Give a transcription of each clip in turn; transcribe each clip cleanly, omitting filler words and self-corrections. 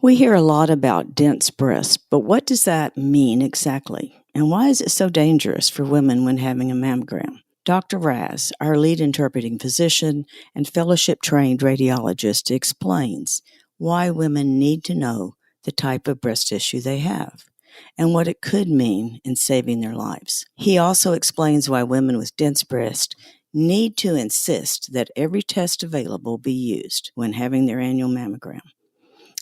We hear a lot about dense breasts, but what does that mean exactly? And why is it so dangerous for women when having a mammogram? Dr. Raz, our lead interpreting physician and fellowship-trained radiologist, explains why women need to know the type of breast tissue they have and what it could mean in saving their lives. He also explains why women with dense breasts need to insist that every test available be used when having their annual mammogram.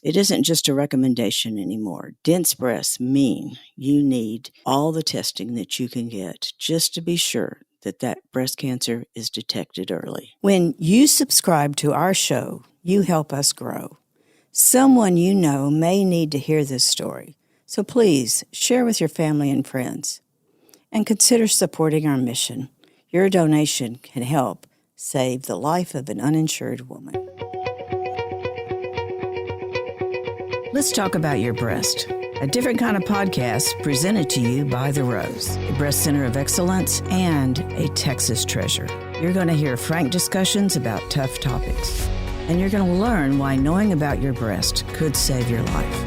It isn't just a recommendation anymore. Dense breasts mean you need all the testing that you can get just to be sure that breast cancer is detected early. When you subscribe to our show, you help us grow. Someone you know may need to hear this story, so please share with your family and friends. And consider supporting our mission. Your donation can help save the life of an uninsured woman. Let's talk about your breast. A different kind of podcast presented to you by The Rose, a breast center of excellence and a Texas treasure. You're going to hear frank discussions about tough topics, and you're going to learn why knowing about your breast could save your life.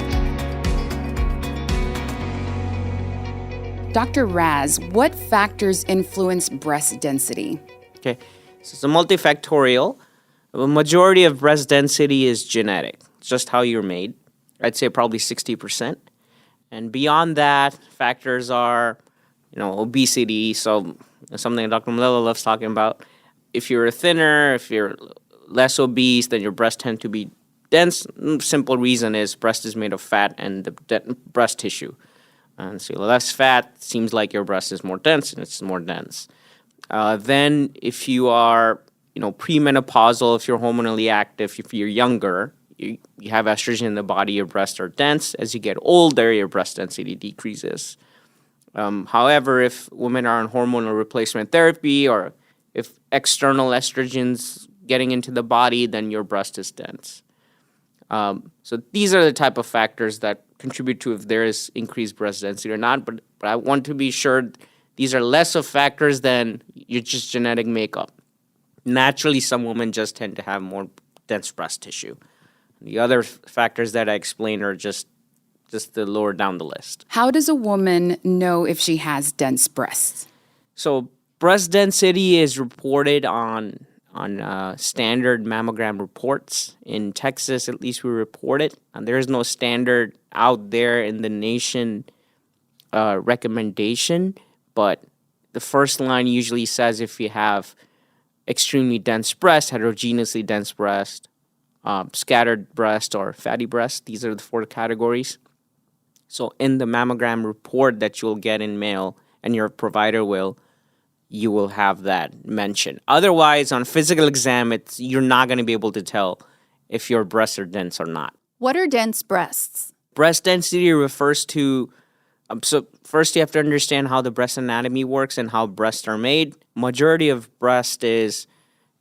Dr. Raz, what factors influence breast density? Okay, so it's a multifactorial. The majority of breast density is genetic. It's just how you're made. I'd say probably 60%. And beyond that, factors are, obesity. So something Dr. Malilla loves talking about. If you're thinner, if you're less obese, then your breasts tend to be dense. Simple reason is breast is made of fat and the breast tissue. And so less fat seems like your breast is more dense, and it's more dense. Then if you are, premenopausal, if you're hormonally active, if you're younger, you have estrogen in the body, your breasts are dense. As you get older, your breast density decreases. However, if women are on hormonal replacement therapy or if external estrogens getting into the body, then your breast is dense. So these are the type of factors that contribute to if there is increased breast density or not. But I want to be sure these are less of factors than your just genetic makeup. Naturally, some women just tend to have more dense breast tissue. The other factors that I explained are just the lower down the list. How does a woman know if she has dense breasts? So breast density is reported on standard mammogram reports. In Texas, at least we report it. And there is no standard out there in the nation recommendation, but the first line usually says if you have extremely dense breast, heterogeneously dense breast, scattered breast, or fatty breast. These are the 4 categories. So in the mammogram report that you'll get in mail, and your provider you will have that mentioned. Otherwise, on physical exam, you're not going to be able to tell if your breasts are dense or not. What are dense breasts? Breast density refers to, so first you have to understand how the breast anatomy works and how breasts are made. Majority of breast is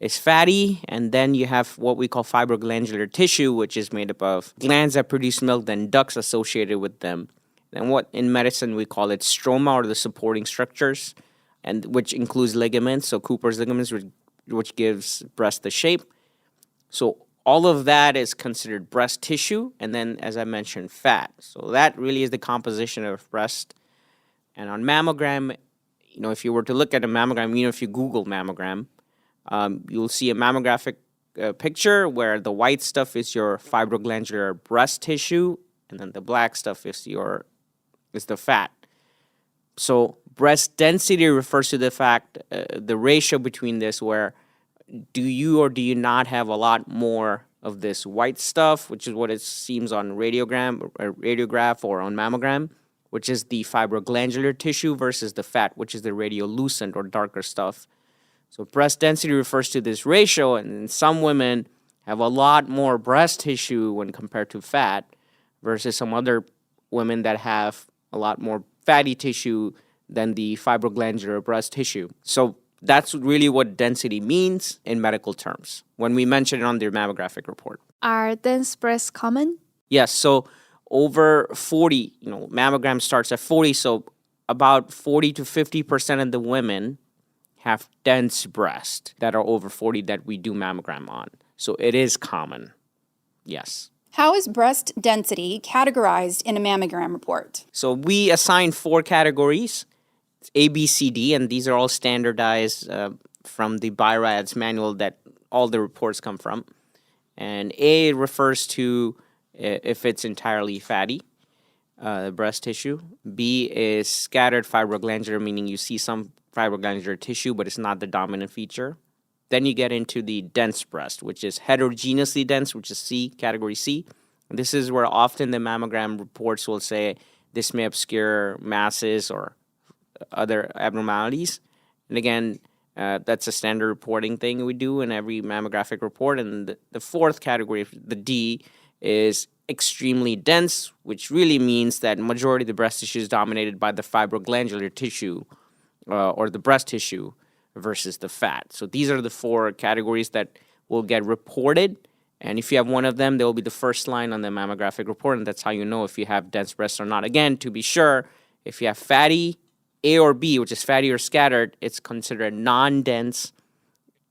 fatty, and then you have what we call fibroglandular tissue, which is made up of glands that produce milk, then ducts associated with them. And what in medicine we call it stroma, or the supporting structures, and which includes ligaments, so Cooper's ligaments, which gives breast the shape. So all of that is considered breast tissue, and then, as I mentioned, fat. So that really is the composition of breast. And on mammogram, if you were to look at a mammogram, if you Google mammogram, you'll see a mammographic picture where the white stuff is your fibroglandular breast tissue, and then the black stuff is the fat. So breast density refers to the fact, the ratio between this, where do you or do you not have a lot more of this white stuff, which is what it seems on radiograph or on mammogram, which is the fibroglandular tissue, versus the fat, which is the radiolucent or darker stuff. So breast density refers to this ratio, and some women have a lot more breast tissue when compared to fat, versus some other women that have a lot more fatty tissue than the fibroglandular breast tissue. So that's really what density means in medical terms when we mention it on the mammographic report. Are dense breasts common? Yes, so over 40, mammogram starts at 40, so about 40 to 50% of the women have dense breasts that are over 40 that we do mammogram on. So it is common, yes. How is breast density categorized in a mammogram report? So we assign 4 categories, A, B, C, D, and these are all standardized from the BI-RADS manual that all the reports come from. And A refers to if it's entirely fatty, breast tissue. B is scattered fibroglandular, meaning you see some fibroglandular tissue, but it's not the dominant feature. Then you get into the dense breast, which is heterogeneously dense, which is C, category C. And this is where often the mammogram reports will say this may obscure masses or other abnormalities. And again, that's a standard reporting thing we do in every mammographic report. And the fourth category, the D, is extremely dense, which really means that majority of the breast tissue is dominated by the fibroglandular tissue or the breast tissue versus the fat. So these are the 4 categories that will get reported. And if you have one of them, they will be the first line on the mammographic report, and that's how you know if you have dense breasts or not. Again, to be sure, if you have fatty, A or B, which is fatty or scattered, it's considered non-dense.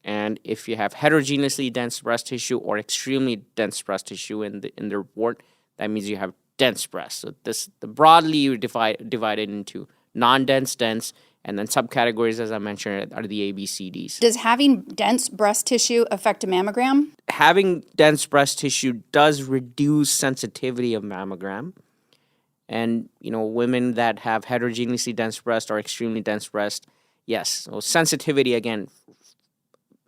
And if you have heterogeneously dense breast tissue or extremely dense breast tissue in the report, that means you have dense breasts. So broadly you divide it into non-dense, dense, and then subcategories, as I mentioned, are the ABCDs. Does having dense breast tissue affect a mammogram? Having dense breast tissue does reduce sensitivity of mammogram. And, women that have heterogeneously dense breast or extremely dense breast, yes. So sensitivity, again,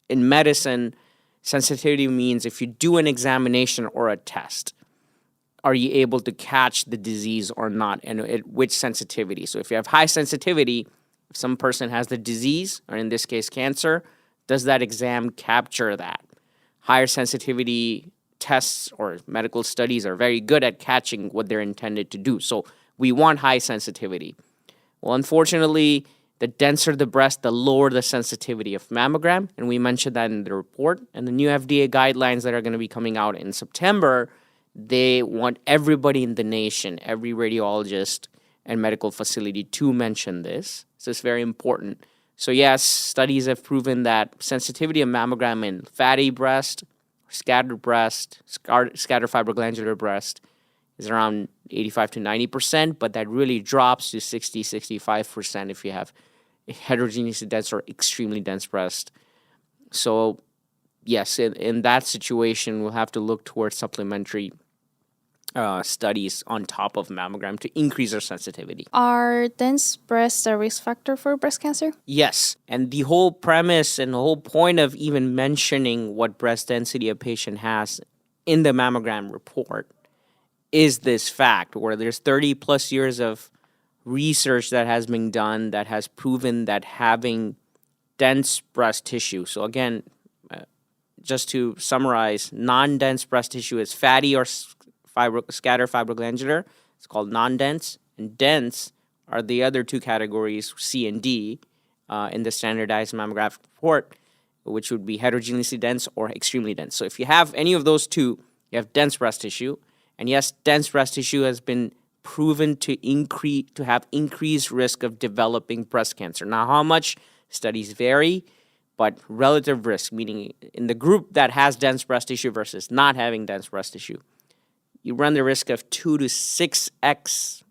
in medicine, sensitivity means if you do an examination or a test, are you able to catch the disease or not, and at which sensitivity? So if you have high sensitivity, if some person has the disease, or in this case cancer, does that exam capture that? Higher sensitivity tests or medical studies are very good at catching what they're intended to do. So we want high sensitivity. Well, unfortunately, the denser the breast, the lower the sensitivity of mammogram, and we mentioned that in the report. And the new FDA guidelines that are going to be coming out in September, they want everybody in the nation, every radiologist and medical facility to mention this. So it's very important. So yes, studies have proven that sensitivity of mammogram in fatty breast, scattered breast, scattered fibroglandular breast is around 85 to 90%, but that really drops to 60, 65% if you have heterogeneously dense or extremely dense breast. So yes, in that situation, we'll have to look towards supplementary studies on top of mammogram to increase our sensitivity. Are dense breasts a risk factor for breast cancer? Yes, and the whole premise and the whole point of even mentioning what breast density a patient has in the mammogram report is this fact where there's 30 plus years of research that has been done that has proven that having dense breast tissue, so again, just to summarize, non-dense breast tissue is fatty or scattered fibroglandular. It's called non-dense. And dense are the other 2 categories, C and D, in the standardized mammographic report, which would be heterogeneously dense or extremely dense. So if you have any of those 2, you have dense breast tissue. And yes, dense breast tissue has been proven to have increased risk of developing breast cancer. Now, how much? Studies vary, but relative risk, meaning in the group that has dense breast tissue versus not having dense breast tissue, you run the risk of 2 to 6x,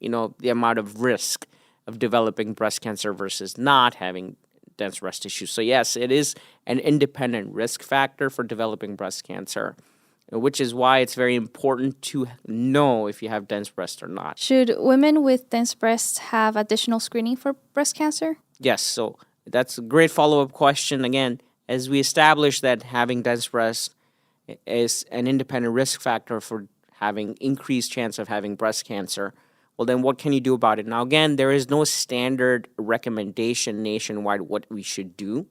the amount of risk of developing breast cancer versus not having dense breast tissue. So yes, it is an independent risk factor for developing breast cancer, which is why it's very important to know if you have dense breast or not. Should women with dense breasts have additional screening for breast cancer? Yes, so that's a great follow-up question. Again, as we established that having dense breast is an independent risk factor for having increased chance of having breast cancer, well, then what can you do about it? Now, again, there is no standard recommendation nationwide what we should do.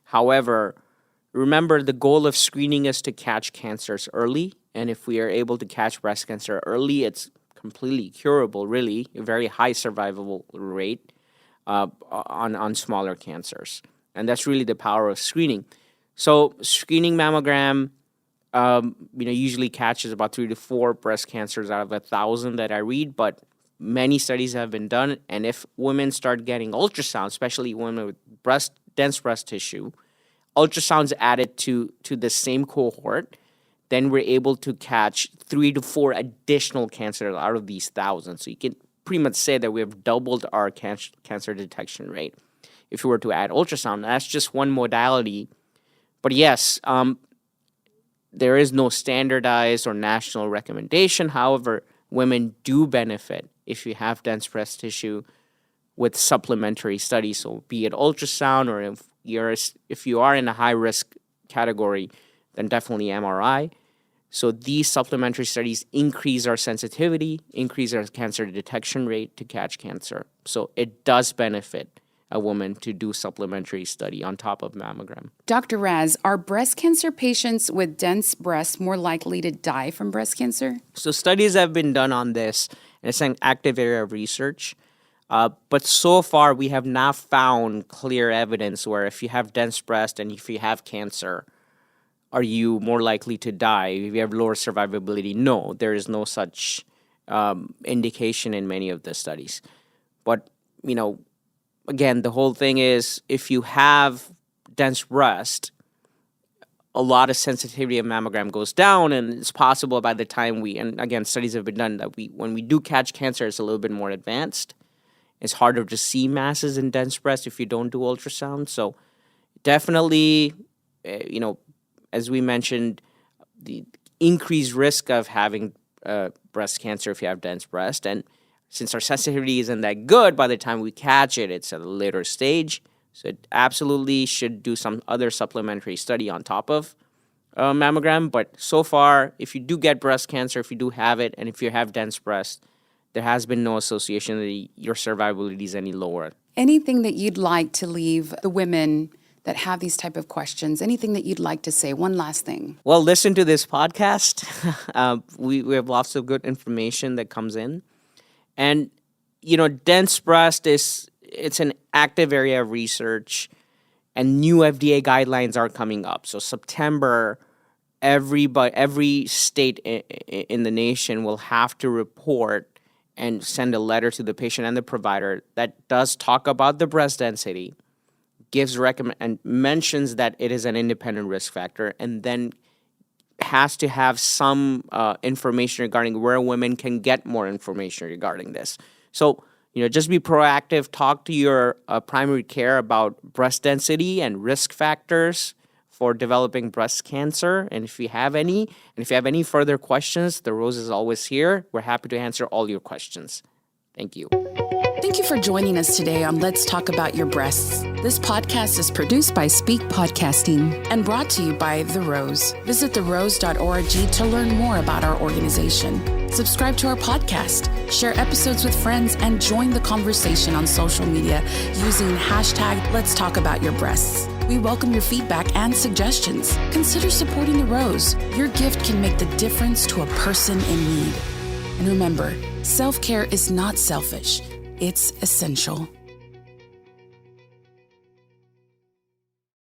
However, remember, the goal of screening is to catch cancers early, and if we are able to catch breast cancer early, it's completely curable, really, a very high survivable rate on smaller cancers. And that's really the power of screening. So screening mammogram, usually catches about 3 to 4 breast cancers out of 1,000 that I read, but many studies have been done. And if women start getting ultrasound, especially women with dense breast tissue, ultrasounds added to the same cohort, then we're able to catch 3 to 4 additional cancers out of these thousands. So you can pretty much say that we have doubled our cancer detection rate if we were to add ultrasound. That's just one modality. But yes, there is no standardized or national recommendation. However, women do benefit if you have dense breast tissue with supplementary studies. So be it ultrasound, or if you are in a high-risk category, then definitely MRI. So these supplementary studies increase our sensitivity, increase our cancer detection rate to catch cancer. So it does benefit a woman to do supplementary study on top of mammogram. Dr. Raz, are breast cancer patients with dense breasts more likely to die from breast cancer? So studies have been done on this, and it's an active area of research. But so far, we have not found clear evidence where if you have dense breast and if you have cancer, are you more likely to die? If you have lower survivability, no, there is no such indication in many of the studies. But, again, the whole thing is if you have dense breast, a lot of sensitivity of mammogram goes down, and it's possible by the time and again, studies have been done that when we do catch cancer, it's a little bit more advanced. It's harder to see masses in dense breast if you don't do ultrasound. So definitely, as we mentioned, the increased risk of having breast cancer if you have dense breast. And since our sensitivity isn't that good, by the time we catch it, it's at a later stage. So it absolutely should do some other supplementary study on top of mammogram. But so far, if you do get breast cancer, if you do have it, and if you have dense breast, there has been no association that your survivability is any lower. Anything that you'd like to leave the women that have these type of questions, anything that you'd like to say? One last thing. Well, listen to this podcast. We have lots of good information that comes in. And, dense breast it's an active area of research, and new FDA guidelines are coming up. So September, every state in the nation will have to report and send a letter to the patient and the provider that does talk about the breast density, and mentions that it is an independent risk factor, and then has to have some information regarding where women can get more information regarding this. So, just be proactive. Talk to your primary care about breast density and risk factors for developing breast cancer. And if you have any further questions, the Rose is always here. We're happy to answer all your questions. Thank you. Thank you for joining us today on Let's Talk About Your Breasts. This podcast is produced by Speak Podcasting and brought to you by The Rose. Visit therose.org to learn more about our organization. Subscribe to our podcast, share episodes with friends, and join the conversation on social media using hashtag Let's Talk About Your Breasts. We welcome your feedback and suggestions. Consider supporting The Rose. Your gift can make the difference to a person in need. And remember, self-care is not selfish. It's essential.